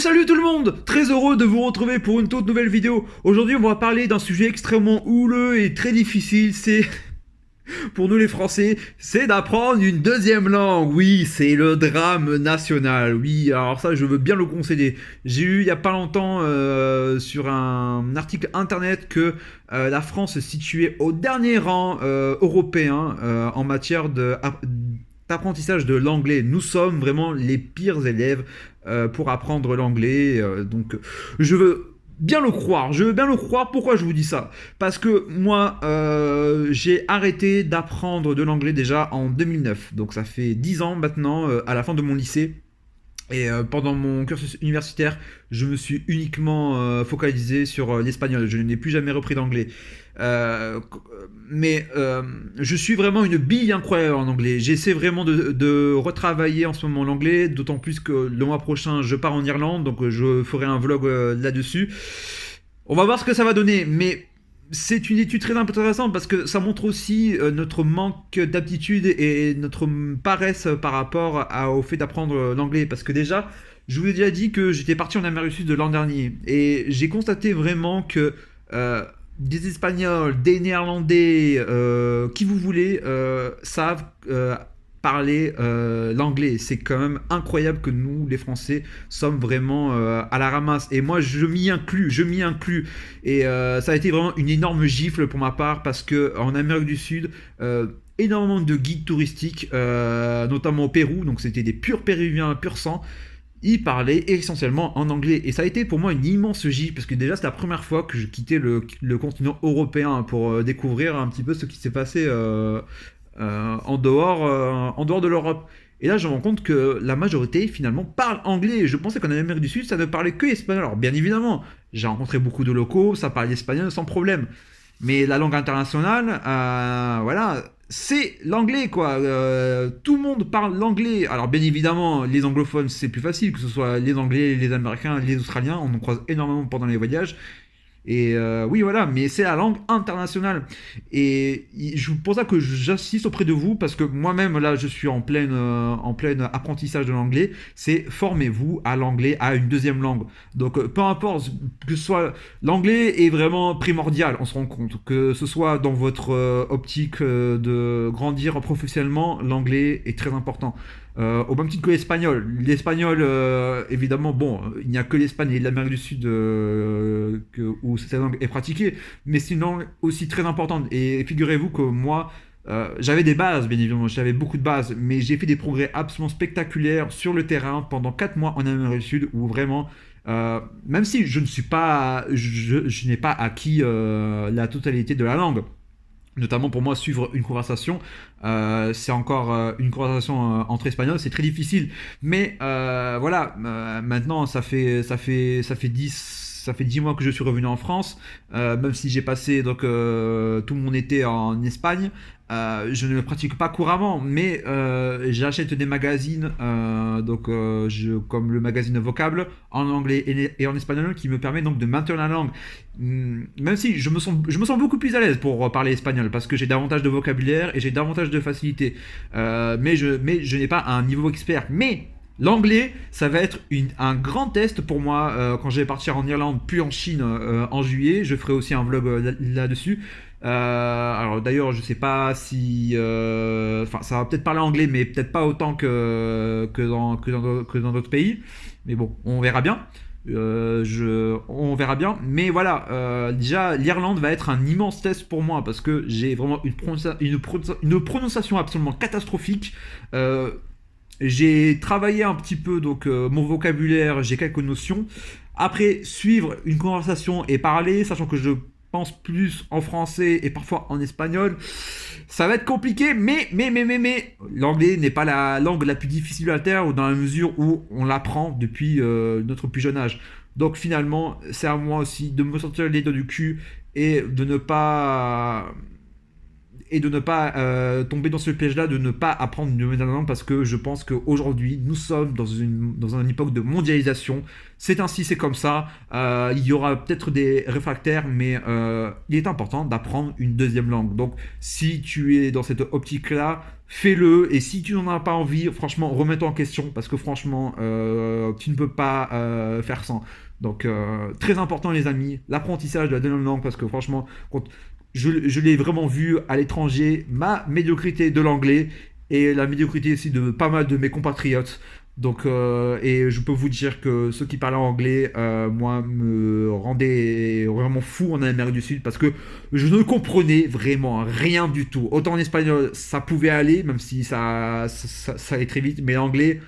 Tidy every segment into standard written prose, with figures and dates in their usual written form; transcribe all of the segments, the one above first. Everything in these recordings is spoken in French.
Salut tout le monde! Très heureux de vous retrouver pour une toute nouvelle vidéo. Aujourd'hui on va parler d'un sujet extrêmement houleux et très difficile, c'est... Pour nous les Français, c'est d'apprendre une deuxième langue. Oui, c'est le drame national. Oui, alors ça, je veux bien le concéder. J'ai lu il y a pas longtemps sur un article internet que la France se situait au dernier rang européen en matière d'apprentissage de l'anglais. Nous sommes vraiment les pires élèves pour apprendre l'anglais. Donc, je veux bien le croire. Je veux bien le croire. Pourquoi je vous dis ça? Parce que moi, j'ai arrêté d'apprendre de l'anglais déjà en 2009. Donc ça fait 10 ans maintenant, à la fin de mon lycée. Et pendant mon cursus universitaire, je me suis uniquement focalisé sur l'espagnol. Je n'ai plus jamais repris d'anglais. Euh, mais je suis vraiment une bille incroyable en anglais. J'essaie vraiment de retravailler en ce moment l'anglais, d'autant plus que le mois prochain, je pars en Irlande, donc je ferai un vlog là-dessus. On va voir ce que ça va donner, mais c'est une étude très intéressante parce que ça montre aussi notre manque d'aptitude et notre paresse par rapport au fait d'apprendre l'anglais. Parce que déjà, je vous ai déjà dit que j'étais parti en Amérique du Sud de l'an dernier et j'ai constaté vraiment que des Espagnols, des Néerlandais, qui vous voulez, savent parler l'anglais. C'est quand même incroyable que nous, les Français, sommes vraiment à la ramasse. Et moi, je m'y inclus. Et ça a été vraiment une énorme gifle pour ma part parce que en Amérique du Sud, énormément de guides touristiques, notamment au Pérou, donc c'était des purs Péruviens, pur sang. Ils parlaient essentiellement en anglais. Et ça a été pour moi une immense gifle, parce que déjà c'était la première fois que je quittais le continent européen pour découvrir un petit peu ce qui s'est passé en dehors de l'Europe. Et là, je me rends compte que la majorité, finalement, parle anglais. Je pensais qu'en Amérique du Sud, ça ne parlait que espagnol. Alors, bien évidemment, j'ai rencontré beaucoup de locaux, ça parlait espagnol sans problème. Mais la langue internationale, voilà, c'est l'anglais, quoi. Tout le monde parle l'anglais. Alors, bien évidemment, les anglophones, c'est plus facile, que ce soit les Anglais, les Américains, les Australiens. On en croise énormément pendant les voyages. Et oui, voilà, mais c'est la langue internationale. Et pour ça que j'insiste auprès de vous, parce que moi-même, là, je suis en pleine apprentissage de l'anglais. C'est formez-vous à l'anglais, à une deuxième langue. Donc, peu importe que ce soit, l'anglais est vraiment primordial, on se rend compte. Que ce soit dans votre optique de grandir professionnellement, l'anglais est très important. Au même titre que l'espagnol. L'espagnol, évidemment, bon, il n'y a que l'Espagne et l'Amérique du Sud où cette langue est pratiquée, mais c'est une langue aussi très importante. Et figurez-vous que moi, j'avais des bases, bien évidemment, j'avais beaucoup de bases, mais j'ai fait des progrès absolument spectaculaires sur le terrain pendant 4 mois en Amérique du Sud, où vraiment, même si je ne suis pas, je n'ai pas acquis la totalité de la langue. Notamment pour moi, suivre une conversation, c'est encore une conversation entre espagnols, c'est très difficile. Mais voilà, maintenant ça fait 10 mois que je suis revenu en France, même si j'ai passé donc tout mon été en Espagne. Je ne le pratique pas couramment, mais j'achète des magazines, comme le magazine Vocable, en anglais et en espagnol, qui me permet donc de maintenir la langue. Même si je me sens beaucoup plus à l'aise pour parler espagnol, parce que j'ai davantage de vocabulaire et j'ai davantage de facilité. Mais je n'ai pas un niveau expert. Mais l'anglais, ça va être un grand test pour moi quand je vais partir en Irlande puis en Chine en juillet. Je ferai aussi un vlog là-dessus. Alors d'ailleurs, je sais pas si, enfin, ça va peut-être parler anglais, mais peut-être pas autant que dans d'autres pays. Mais bon, on verra bien. On verra bien. Mais voilà, déjà, l'Irlande va être un immense test pour moi parce que j'ai vraiment une prononciation absolument catastrophique. J'ai travaillé un petit peu donc mon vocabulaire, j'ai quelques notions. Après, suivre une conversation et parler, sachant que je pense plus en français et parfois en espagnol, ça va être compliqué, mais l'anglais n'est pas la langue la plus difficile à terre, dans la mesure où on l'apprend depuis notre plus jeune âge. Donc finalement, c'est à moi aussi de me sortir les doigts du cul et de ne pas tomber dans ce piège-là, de ne pas apprendre une nouvelle langue, parce que je pense qu'aujourd'hui, nous sommes dans une époque de mondialisation. C'est ainsi, c'est comme ça. Il y aura peut-être des réfractaires, mais il est important d'apprendre une deuxième langue. Donc, si tu es dans cette optique-là, fais-le. Et si tu n'en as pas envie, franchement, remets-toi en question parce que franchement, tu ne peux pas faire sans. Donc, très important, les amis, l'apprentissage de la deuxième langue parce que franchement, je l'ai vraiment vu à l'étranger, ma médiocrité de l'anglais et la médiocrité aussi de pas mal de mes compatriotes. Donc, et je peux vous dire que ceux qui parlaient anglais, moi, me rendaient vraiment fou en Amérique du Sud parce que je ne comprenais vraiment rien du tout. Autant en espagnol, ça pouvait aller, même si ça allait très vite, mais l'anglais,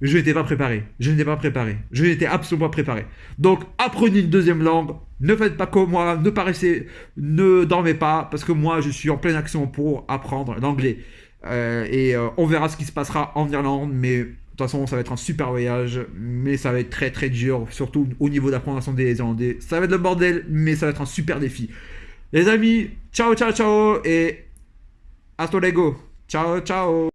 je n'étais pas préparé. Je n'étais pas préparé. Je n'étais absolument pas préparé. Donc, apprenez une deuxième langue. Ne faites pas comme moi. Ne dormez pas, parce que moi, je suis en pleine action pour apprendre l'anglais. On verra ce qui se passera en Irlande, mais de toute façon, ça va être un super voyage, mais ça va être très très dur, surtout au niveau d'apprendre des Irlandais. Ça va être le bordel, mais ça va être un super défi. Les amis, ciao ciao ciao et hasta luego. Ciao ciao.